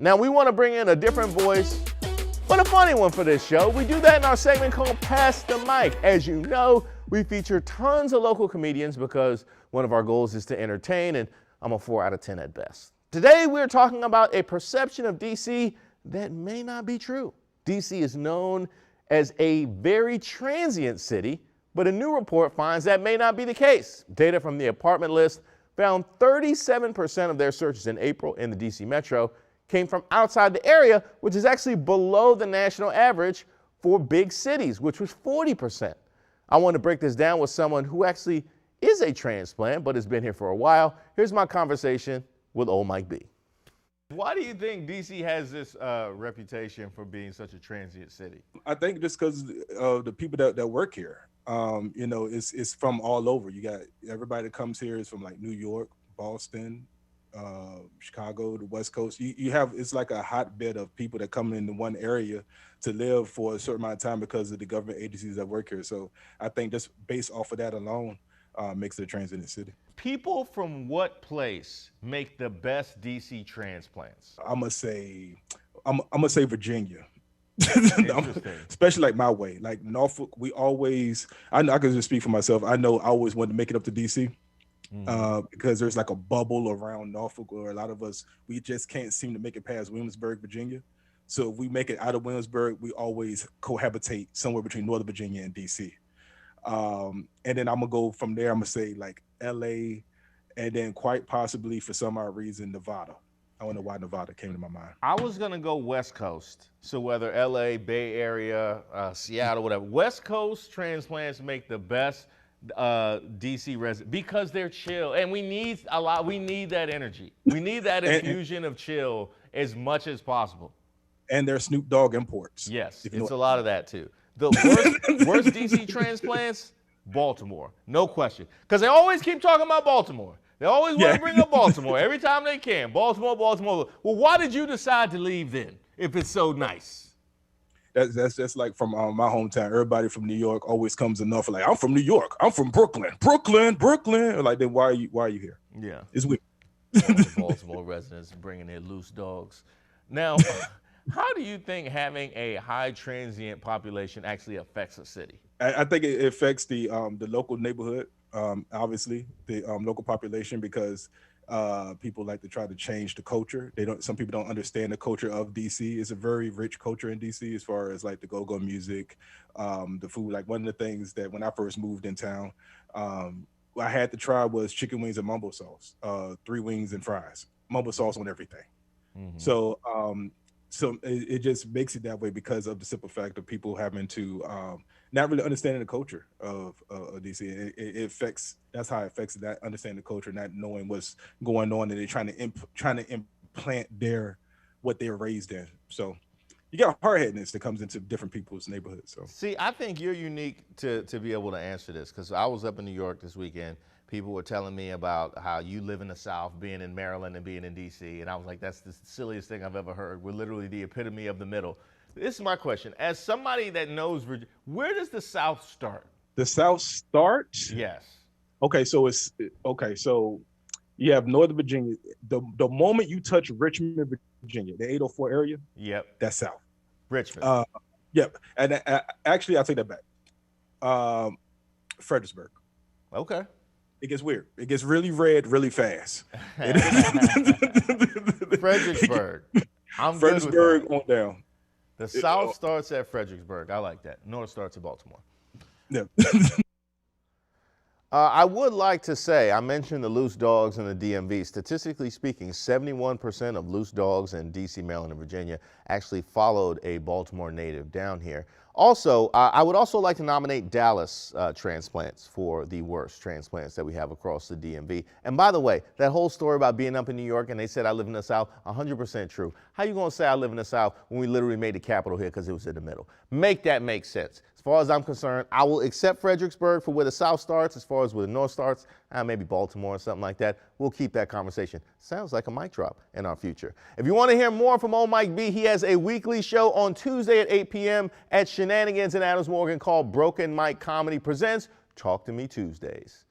Now, we want to bring in a different voice, but a funny one for this show. We do that in our segment called Pass the Mic. As you know, we feature tons of local comedians because one of our goals is to entertain, and I'm a 4 out of 10 at best. Today, we're talking about a perception of DC that may not be true. DC is known as a very transient city, but a new report finds that may not be the case. Data from the apartment list found 37% of their searches in April in the DC metro came from outside the area, which is actually below the national average for big cities, which was 40%. I want to break this down with someone who actually is a transplant, but has been here for a while. Here's my conversation with old Mike B. Why do you think DC has this reputation for being such a transient city? I think just because of the people that work here. It's from all over. You got everybody that comes here is from like New York, Boston, Chicago, the West Coast. You have, it's like a hotbed of people that come into one area to live for a certain amount of time because of the government agencies that work here. So I think just based off of that alone makes it a transient city. People from what place make the best DC transplants? I'm gonna say Virginia. Interesting. Especially like my way, like Norfolk. I can just speak for myself. I know I always wanted to make it up to DC. Because there's like a bubble around Norfolk, or a lot of us, we just can't seem to make it past Williamsburg, Virginia. So if we make it out of Williamsburg, we always cohabitate somewhere between Northern Virginia and DC. And then I'm gonna go from there. I'm gonna say like LA, and then quite possibly for some odd reason Nevada. I don't know why Nevada came to my mind. I was gonna go West Coast. So whether LA, Bay Area, Seattle, whatever. West Coast transplants make the best DC resident because they're chill, and we need that energy. We need that infusion of chill as much as possible. And they're Snoop Dogg imports. Yes, it's a lot of that too. The worst DC transplants, Baltimore, no question, because they always keep talking about Baltimore. They always want to bring up Baltimore every time they can. Baltimore. Well, why did you decide to leave then if it's so nice? That's like from my hometown. Everybody from New York always comes enough like, I'm from New York. I'm from Brooklyn. Like, then why are you here? Yeah, it's weird. Baltimore residents bringing their loose dogs. Now, how do you think having a high transient population actually affects a city? I think it affects the local neighborhood, obviously the local population, because people like to try to change the culture. Some people don't understand the culture of DC. It's a very rich culture in DC as far as like the go-go music, the food. Like one of the things that when I first moved in town, I had to try was chicken wings and mumbo sauce, 3 wings and fries, mumbo sauce on everything. Mm-hmm. So it just makes it that way because of the simple fact of people having to not really understanding the culture of DC. It affects, that's how it affects that, understanding the culture, not knowing what's going on, and they're trying to implant what they're raised in. So you got hard-headedness that comes into different people's neighborhoods. So see, I think you're unique to be able to answer this, because I was up in New York this weekend. People were telling me about how you live in the South, being in Maryland and being in DC, and I was like, that's the silliest thing I've ever heard. We're literally the epitome of the middle. This is my question. As somebody that knows Virginia, where does the South start? The South starts? Yes. Okay, so so you have Northern Virginia. The moment you touch Richmond, Virginia, the 804 area, yep, that's South. Richmond. Yep. And actually, I'll take that back. Fredericksburg. Okay. It gets weird. It gets really red really fast. Fredericksburg. I'm Fredericksburg good with that. On down. The South starts at Fredericksburg. I like that. North starts at Baltimore. Yeah. I would like to say, I mentioned the loose dogs in the DMV. Statistically speaking, 71% of loose dogs in DC, Maryland, and Virginia actually followed a Baltimore native down here. Also, I would also like to nominate Dallas transplants for the worst transplants that we have across the DMV. And by the way, that whole story about being up in New York and they said I live in the South, 100% true. How you gonna say I live in the South when we literally made the capital here because it was in the middle? Make that make sense. As far as I'm concerned, I will accept Fredericksburg for where the South starts. As far as where the North starts, maybe Baltimore or something like that. We'll keep that conversation. Sounds like a mic drop in our future. If you want to hear more from old Mike B, he has a weekly show on Tuesday at 8 p.m. at Shenanigans in Adams Morgan called Broken Mike Comedy Presents Talk to Me Tuesdays.